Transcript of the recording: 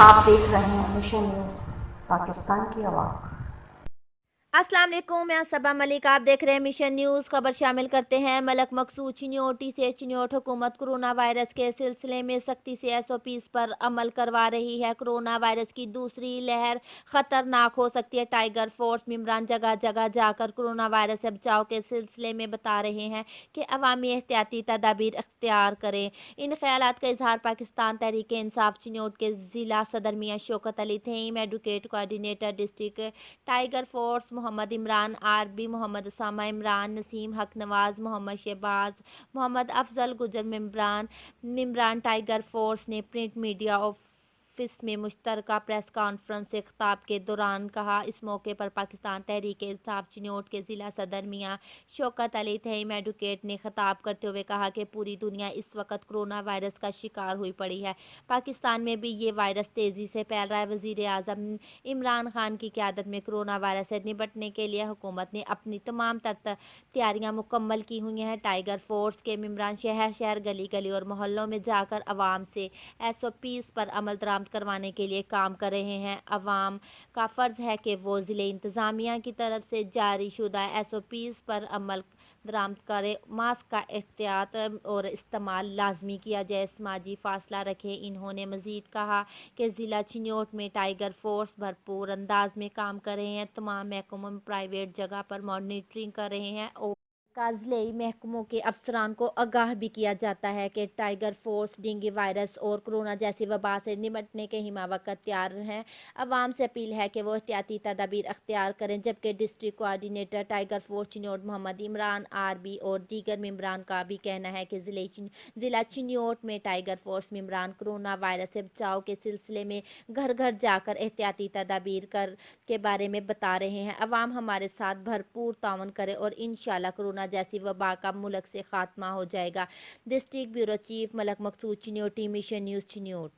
आप देख रहे हैं मिशन न्यूज़ पाकिस्तान की आवाज़। अस्सलाम वालेकुम, मैं सबा मलिक। आप देख रहे हैं मिशन न्यूज़। खबर शामिल करते हैं। मलक मकसूद चिन्योटी से चिन्योट हुकूमत कोरोना वायरस के सिलसिले में सख्ती से SOPs पर अमल करवा रही है। कोरोना वायरस की दूसरी लहर खतरनाक हो सकती है। टाइगर फोर्स मेंबरान जगह जगह जाकर कोरोना वायरस से बचाव के सिलसिले में बता रहे हैं कि अवामी एहतियाती तदाबीर अख्तियार करें। इन ख्यालात का इजहार पाकिस्तान तहरीक इंसाफ चिन्योट के ज़िला सदर Mian Shaukat Ali Theem, advocate coordinator district tiger force Muhammad Imran Arbi, Muhammad Usama Imran, Naseem Haq Nawaz, Muhammad Shahbaz, Muhammad Afzal Gujjar मेंबरान टाइगर फोर्स ने प्रिंट मीडिया ऑफिस में मुश्तरका प्रेस कॉन्फ्रेंस से खिताब के दौरान कहा। इस मौके पर पाकिस्तान तहरीक इंसाफ चिन्योट के ज़िला सदर मियां शौकत अली थीम एडवोकेट ने खिताब करते हुए कहा कि पूरी दुनिया इस वक्त कोरोना वायरस का शिकार हुई पड़ी है। पाकिस्तान में भी ये वायरस तेज़ी से फैल रहा है। वज़ीर आज़म इमरान खान की क़यादत में कोरोना वायरस से निपटने के लिए हुकूमत ने अपनी तमाम तैयारियां मुकम्मल की हुई हैं। टाइगर फोर्स के मेंबरान शहर शहर, गली गली और मोहल्लों में जाकर आवाम से SOPs पर अमल दरामद करवाने के लिए काम कर रहे हैं। आवाम का फ़र्ज़ है कि वो ज़िले इंतज़ामिया की तरफ से जारी शुदा SOPs पर अमल दरामद करें। मास्क का एहतियात और इस्तेमाल लाजमी किया जाए, समाजी फासला रखें। इन्होंने मज़ीद कहा कि ज़िला चिन्योट में टाइगर फोर्स भरपूर अंदाज में काम कर रहे हैं। तमाम महकमों में प्राइवेट जगह पर मॉनिटरिंग कर रहे हैं और काज़िले महकमों के अफसरान को आगाह भी किया जाता है कि टाइगर फोर्स डेंगू वायरस और कोरोना जैसी वबा से निपटने के हिमा वक्त तैयार हैं। अवाम से अपील है कि वो एहतियाती तदाबीर अख्तियार करें। जबकि district coordinator tiger force Chiniot Muhammad Imran आरबी और दीगर मेंबरान का भी कहना है कि ज़िला चिन्योट में टाइगर फोर्स मेंबरान कोरोना वायरस से बचाव के सिलसिले में घर घर जाकर एहतियाती तदाबीर के बारे में बता रहे हैं। अवाम हमारे साथ भरपूर ताउन करे और इंशाल्लाह कोरोना जैसी वबा का मुल्क से खात्मा हो जाएगा। डिस्ट्रिक्ट ब्यूरो चीफ मलक मकसूद चिन्योटी, मिशन न्यूज़ चिन्योट।